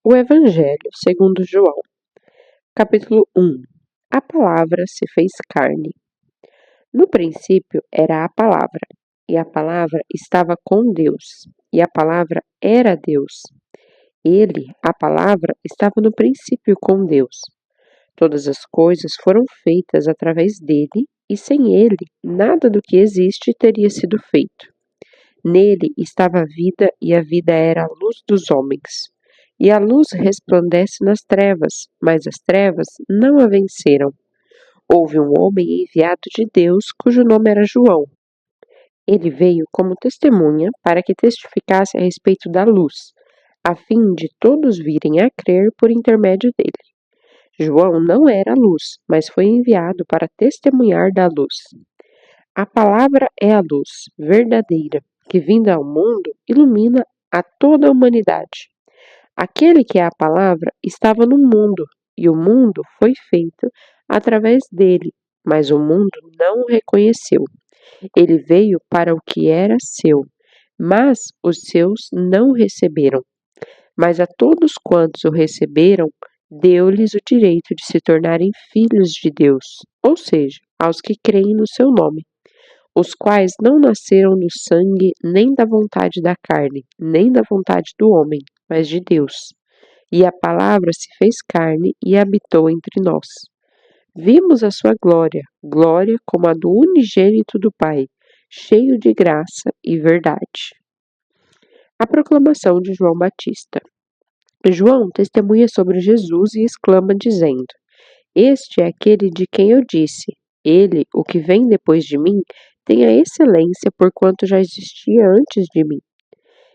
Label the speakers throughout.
Speaker 1: O Evangelho segundo João, capítulo 1. A palavra se fez carne. No princípio era a palavra, e a palavra estava com Deus, e a palavra era Deus. Ele, a palavra, estava no princípio com Deus. Todas as coisas foram feitas através dele, e sem ele, nada do que existe teria sido feito. Nele estava a vida, e a vida era a luz dos homens. E a luz resplandece nas trevas, mas as trevas não a venceram. Houve um homem enviado de Deus, cujo nome era João. Ele veio como testemunha para que testificasse a respeito da luz, a fim de todos virem a crer por intermédio dele. João não era a luz, mas foi enviado para testemunhar da luz. A palavra é a luz verdadeira, que vinda ao mundo ilumina a toda a humanidade. Aquele que é a palavra estava no mundo, e o mundo foi feito através dele, mas o mundo não o reconheceu. Ele veio para o que era seu, mas os seus não o receberam. Mas a todos quantos o receberam, deu-lhes o direito de se tornarem filhos de Deus, ou seja, aos que creem no seu nome, os quais não nasceram do sangue, nem da vontade da carne, nem da vontade do homem, mas de Deus. E a palavra se fez carne e habitou entre nós. Vimos a sua glória, glória como a do unigênito do Pai, cheio de graça e verdade. A proclamação de João Batista. João testemunha sobre Jesus e exclama dizendo: Este é aquele de quem eu disse, ele, o que vem depois de mim, tem a excelência porquanto já existia antes de mim.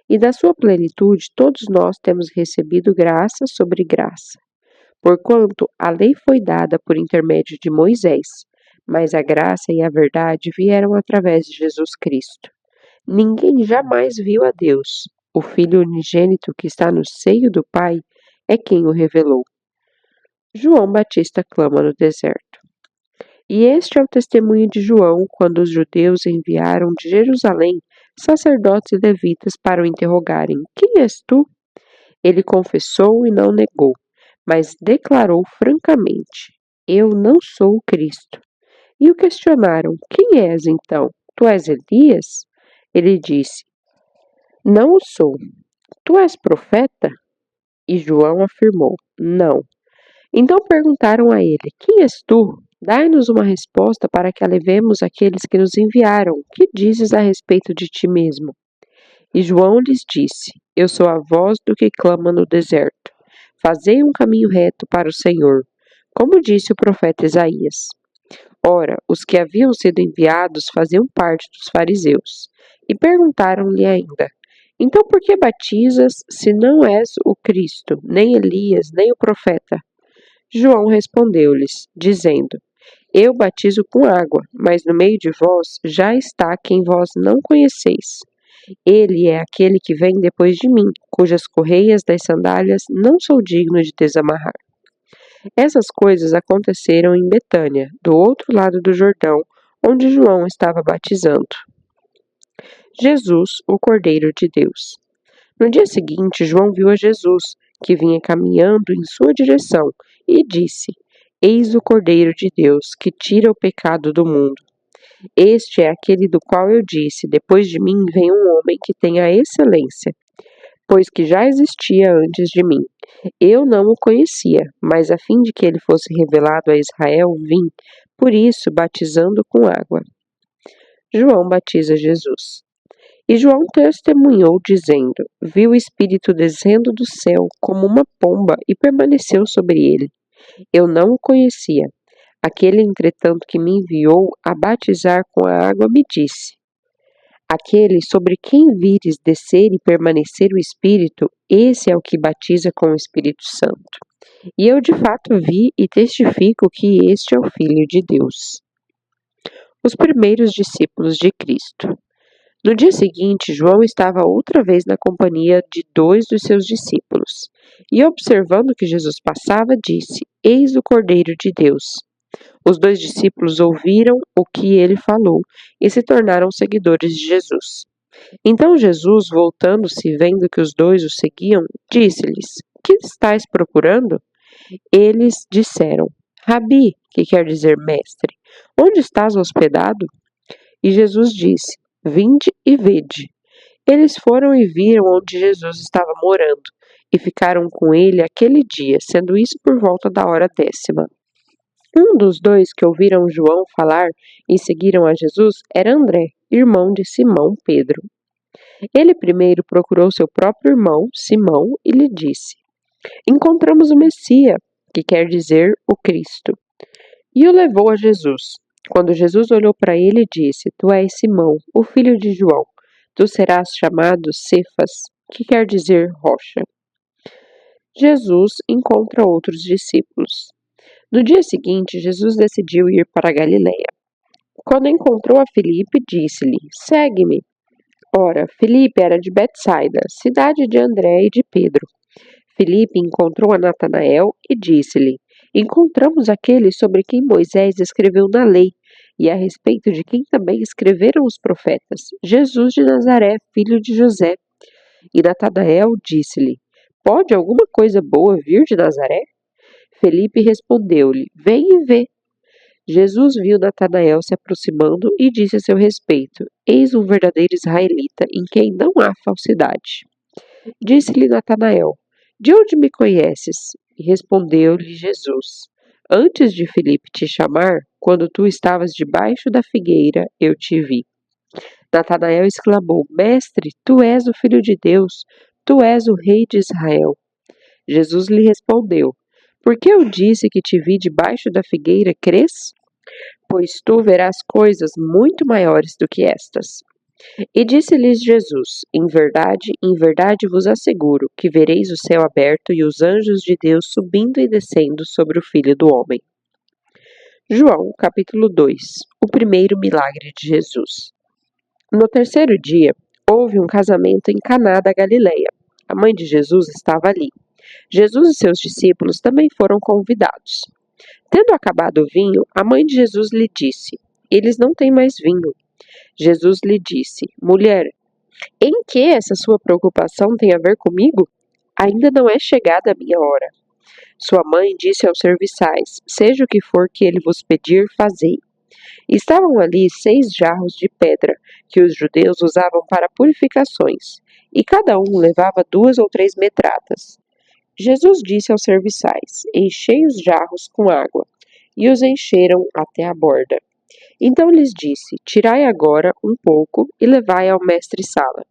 Speaker 1: E da sua plenitude todos nós temos recebido graça sobre graça. Porquanto a lei foi dada por intermédio de Moisés, mas a graça e a verdade vieram através de Jesus Cristo. Ninguém jamais viu a Deus. O Filho unigênito que está no seio do Pai é quem o revelou. João Batista clama no deserto. E este é o testemunho de João quando os judeus enviaram de Jerusalém sacerdotes e levitas para o interrogarem: Quem és tu? Ele confessou e não negou, mas declarou francamente: Eu não sou o Cristo. E o questionaram: Quem és então? Tu és Elias? Ele disse: Não o sou. Tu és profeta? E João afirmou: Não. Então perguntaram a ele: Quem és tu? Dai-nos uma resposta para que alevemos aqueles que nos enviaram. Que dizes a respeito de ti mesmo? E João lhes disse: Eu sou a voz do que clama no deserto. Fazei um caminho reto para o Senhor, como disse o profeta Isaías. Ora, os que haviam sido enviados faziam parte dos fariseus, e perguntaram-lhe ainda: Então por que batizas, se não és o Cristo, nem Elias, nem o profeta? João respondeu-lhes, dizendo: Eu batizo com água, mas no meio de vós já está quem vós não conheceis. Ele é aquele que vem depois de mim, cujas correias das sandálias não sou digno de desamarrar. Essas coisas aconteceram em Betânia, do outro lado do Jordão, onde João estava batizando. Jesus, o Cordeiro de Deus. No dia seguinte, João viu a Jesus, que vinha caminhando em sua direção, e disse: Eis o Cordeiro de Deus, que tira o pecado do mundo. Este é aquele do qual eu disse: Depois de mim vem um homem que tem a excelência, pois que já existia antes de mim. Eu não o conhecia, mas a fim de que ele fosse revelado a Israel, vim, por isso, batizando com água. João batiza Jesus. E João testemunhou, dizendo: Viu o Espírito descendo do céu como uma pomba e permaneceu sobre ele. Eu não o conhecia. Aquele, entretanto, que me enviou a batizar com a água, me disse: Aquele sobre quem vires descer e permanecer o Espírito, esse é o que batiza com o Espírito Santo. E eu de fato vi e testifico que este é o Filho de Deus. Os primeiros discípulos de Cristo. No dia seguinte, João estava outra vez na companhia de 2 dos seus discípulos, e observando que Jesus passava, disse: Eis o Cordeiro de Deus. Os 2 discípulos ouviram o que ele falou e se tornaram seguidores de Jesus. Então Jesus, voltando-se, vendo que os 2 o seguiam, disse-lhes: que estáis procurando? Eles disseram: Rabi, que quer dizer mestre, onde estás hospedado? E Jesus disse: Vinde e vede. Eles foram e viram onde Jesus estava morando, e ficaram com ele aquele dia, sendo isso por volta da hora 10ª. Um dos dois que ouviram João falar e seguiram a Jesus era André, irmão de Simão Pedro. Ele primeiro procurou seu próprio irmão, Simão, e lhe disse: Encontramos o Messias, que quer dizer o Cristo. E o levou a Jesus. Quando Jesus olhou para ele, disse: Tu és Simão, o filho de João. Tu serás chamado Cefas, que quer dizer rocha. Jesus encontra outros discípulos. No dia seguinte, Jesus decidiu ir para a Galiléia. Quando encontrou a Filipe, disse-lhe: Segue-me. Ora, Filipe era de Betsaida, cidade de André e de Pedro. Filipe encontrou a Natanael e disse-lhe: Encontramos aquele sobre quem Moisés escreveu na lei, e a respeito de quem também escreveram os profetas, Jesus de Nazaré, filho de José. E Natanael disse-lhe: Pode alguma coisa boa vir de Nazaré? Filipe respondeu-lhe: Vem e vê. Jesus viu Natanael se aproximando e disse a seu respeito: Eis um verdadeiro israelita, em quem não há falsidade. Disse-lhe Natanael: De onde me conheces? E respondeu-lhe Jesus: Antes de Filipe te chamar, quando tu estavas debaixo da figueira, eu te vi. Natanael exclamou: Mestre, tu és o Filho de Deus, tu és o Rei de Israel. Jesus lhe respondeu: Por que eu disse que te vi debaixo da figueira, crês? Pois tu verás coisas muito maiores do que estas. E disse-lhes Jesus: em verdade vos asseguro que vereis o céu aberto e os anjos de Deus subindo e descendo sobre o Filho do Homem. João, capítulo 2. O primeiro milagre de Jesus. No terceiro dia, houve um casamento em Caná da Galileia. A mãe de Jesus estava ali. Jesus e seus discípulos também foram convidados. Tendo acabado o vinho, a mãe de Jesus lhe disse: Eles não têm mais vinho. Jesus lhe disse: Mulher, em que essa sua preocupação tem a ver comigo? Ainda não é chegada a minha hora. Sua mãe disse aos serviçais: Seja o que for que ele vos pedir, fazei. Estavam ali 6 jarros de pedra, que os judeus usavam para purificações, e cada um levava 2 ou 3 metradas. Jesus disse aos serviçais: Enchei os jarros com água, e os encheram até a borda. Então lhes disse: Tirai agora um pouco e levai ao mestre-sala.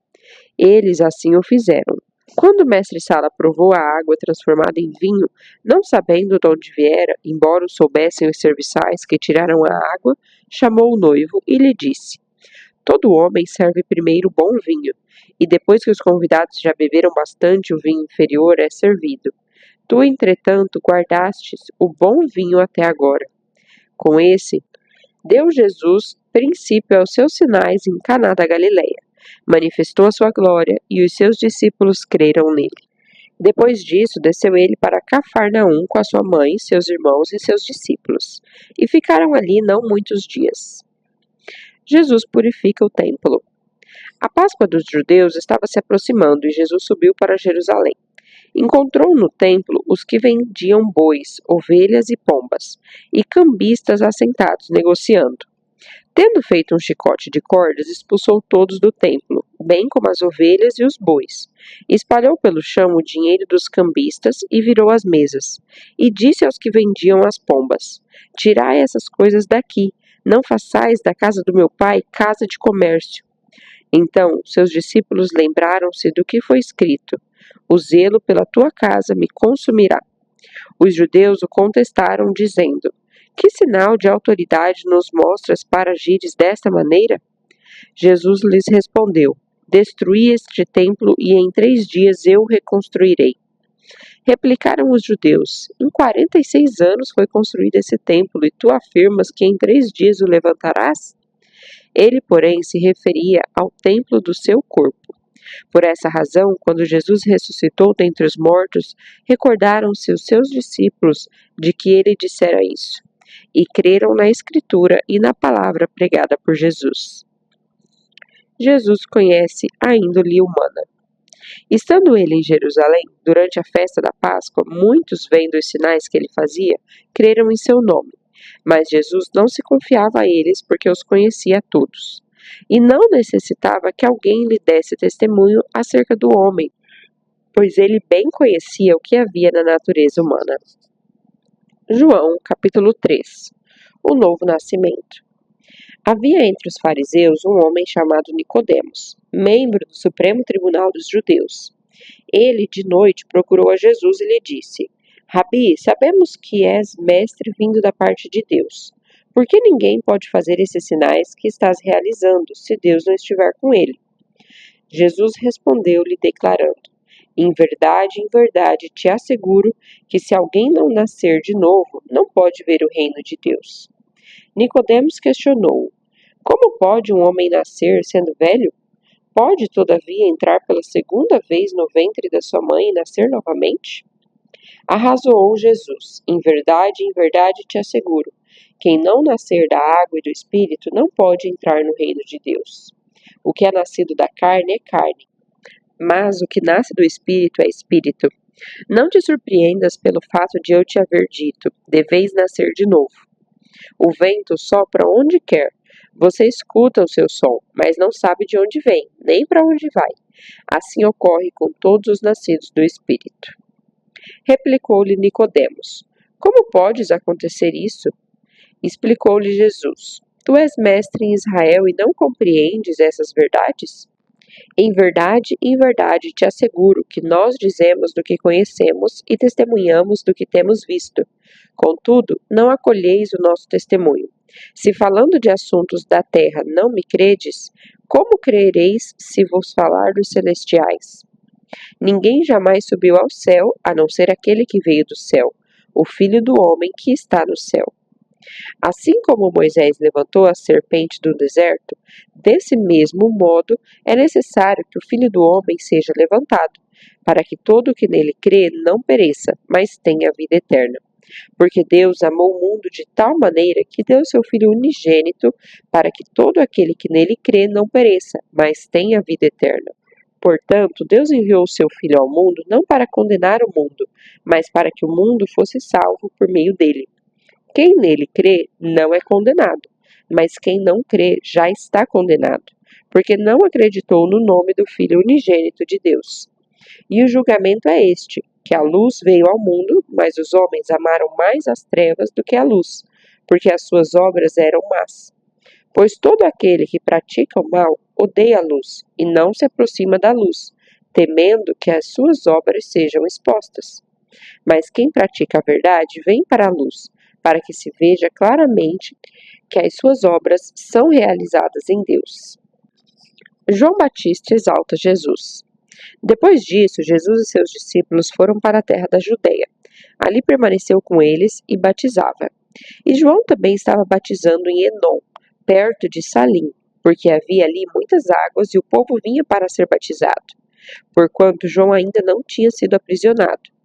Speaker 1: Eles assim o fizeram. Quando o mestre-sala provou a água transformada em vinho, não sabendo de onde viera, embora o soubessem os serviçais que tiraram a água, chamou o noivo e lhe disse: Todo homem serve primeiro bom vinho, e depois que os convidados já beberam bastante, o vinho inferior é servido. Tu, entretanto, guardastes o bom vinho até agora. Com esse, deu Jesus princípio aos seus sinais em Caná da Galileia. Manifestou a sua glória e os seus discípulos creram nele. Depois disso, desceu ele para Cafarnaum com a sua mãe, seus irmãos e seus discípulos, e ficaram ali não muitos dias. Jesus purifica o templo. A Páscoa dos judeus estava se aproximando e Jesus subiu para Jerusalém. Encontrou no templo os que vendiam bois, ovelhas e pombas, e cambistas assentados negociando. Tendo feito um chicote de cordas, expulsou todos do templo, bem como as ovelhas e os bois. Espalhou pelo chão o dinheiro dos cambistas e virou as mesas. E disse aos que vendiam as pombas: Tirai essas coisas daqui, não façais da casa do meu pai casa de comércio. Então seus discípulos lembraram-se do que foi escrito: O zelo pela tua casa me consumirá. Os judeus o contestaram, dizendo: Que sinal de autoridade nos mostras para agires desta maneira? Jesus lhes respondeu: Destruí este templo e em 3 dias eu o reconstruirei. Replicaram os judeus: Em 46 anos foi construído esse templo e tu afirmas que em 3 dias o levantarás? Ele, porém, se referia ao templo do seu corpo. Por essa razão, quando Jesus ressuscitou dentre os mortos, recordaram-se os seus discípulos de que ele dissera isso, e creram na Escritura e na palavra pregada por Jesus. Jesus conhece a índole humana. Estando ele em Jerusalém, durante a festa da Páscoa, muitos, vendo os sinais que ele fazia, creram em seu nome. Mas Jesus não se confiava a eles, porque os conhecia a todos. E não necessitava que alguém lhe desse testemunho acerca do homem, pois ele bem conhecia o que havia na natureza humana. João, capítulo 3. O novo nascimento. Havia entre os fariseus um homem chamado Nicodemos, membro do Supremo Tribunal dos Judeus. Ele, de noite, procurou a Jesus e lhe disse: Rabi, sabemos que és mestre vindo da parte de Deus. Por que ninguém pode fazer esses sinais que estás realizando, se Deus não estiver com ele? Jesus respondeu-lhe, declarando: em verdade, te asseguro que se alguém não nascer de novo, não pode ver o reino de Deus. Nicodemos questionou: como pode um homem nascer sendo velho? Pode, todavia, entrar pela segunda vez no ventre da sua mãe e nascer novamente? Arrazoou Jesus: em verdade, te asseguro, quem não nascer da água e do Espírito não pode entrar no reino de Deus. O que é nascido da carne é carne, mas o que nasce do Espírito é Espírito. Não te surpreendas pelo fato de eu te haver dito: deveis nascer de novo. O vento sopra onde quer. Você escuta o seu som, mas não sabe de onde vem, nem para onde vai. Assim ocorre com todos os nascidos do Espírito. Replicou-lhe Nicodemos: como podes acontecer isso? Explicou-lhe Jesus: tu és mestre em Israel e não compreendes essas verdades? Em verdade, te asseguro que nós dizemos do que conhecemos e testemunhamos do que temos visto. Contudo, não acolheis o nosso testemunho. Se falando de assuntos da terra não me credes, como crereis se vos falar dos celestiais? Ninguém jamais subiu ao céu, a não ser aquele que veio do céu, o Filho do homem que está no céu. Assim como Moisés levantou a serpente do deserto, desse mesmo modo é necessário que o Filho do homem seja levantado, para que todo o que nele crê não pereça, mas tenha vida eterna. Porque Deus amou o mundo de tal maneira que deu seu Filho unigênito, para que todo aquele que nele crê não pereça, mas tenha vida eterna. Portanto, Deus enviou o seu Filho ao mundo não para condenar o mundo, mas para que o mundo fosse salvo por meio dele. Quem nele crê não é condenado, mas quem não crê já está condenado, porque não acreditou no nome do Filho unigênito de Deus. E o julgamento é este, que a luz veio ao mundo, mas os homens amaram mais as trevas do que a luz, porque as suas obras eram más. Pois todo aquele que pratica o mal odeia a luz e não se aproxima da luz, temendo que as suas obras sejam expostas. Mas quem pratica a verdade vem para a luz, para que se veja claramente que as suas obras são realizadas em Deus. João Batista exalta Jesus. Depois disso, Jesus e seus discípulos foram para a terra da Judeia. Ali permaneceu com eles e batizava. E João também estava batizando em Enom, perto de Salim, porque havia ali muitas águas e o povo vinha para ser batizado, porquanto João ainda não tinha sido aprisionado.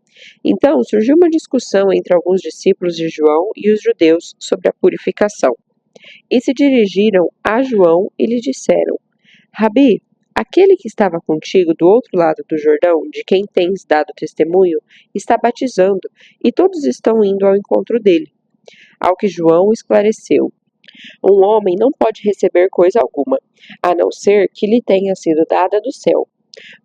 Speaker 1: Então surgiu uma discussão entre alguns discípulos de João e os judeus sobre a purificação. E se dirigiram a João e lhe disseram: Rabi, aquele que estava contigo do outro lado do Jordão, de quem tens dado testemunho, está batizando, e todos estão indo ao encontro dele. Ao que João esclareceu: um homem não pode receber coisa alguma, a não ser que lhe tenha sido dada do céu.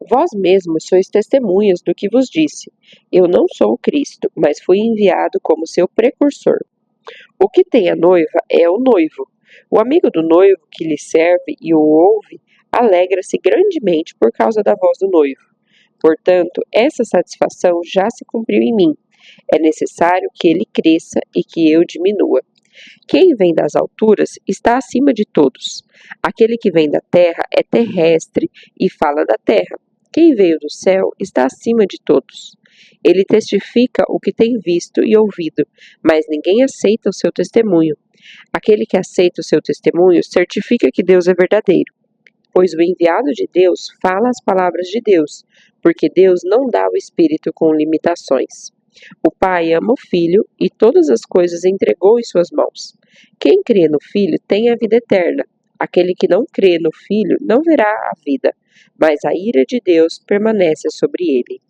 Speaker 1: Vós mesmos sois testemunhas do que vos disse. Eu não sou o Cristo, mas fui enviado como seu precursor. O que tem a noiva é o noivo. O amigo do noivo que lhe serve e o ouve, alegra-se grandemente por causa da voz do noivo. Portanto, essa satisfação já se cumpriu em mim. É necessário que ele cresça e que eu diminua. Quem vem das alturas está acima de todos. Aquele que vem da terra é terrestre e fala da terra. Quem veio do céu está acima de todos. Ele testifica o que tem visto e ouvido, mas ninguém aceita o seu testemunho. Aquele que aceita o seu testemunho certifica que Deus é verdadeiro, pois o enviado de Deus fala as palavras de Deus, porque Deus não dá o Espírito com limitações. O Pai ama o Filho e todas as coisas entregou em suas mãos. Quem crê no Filho tem a vida eterna. Aquele que não crê no Filho não verá a vida, mas a ira de Deus permanece sobre ele.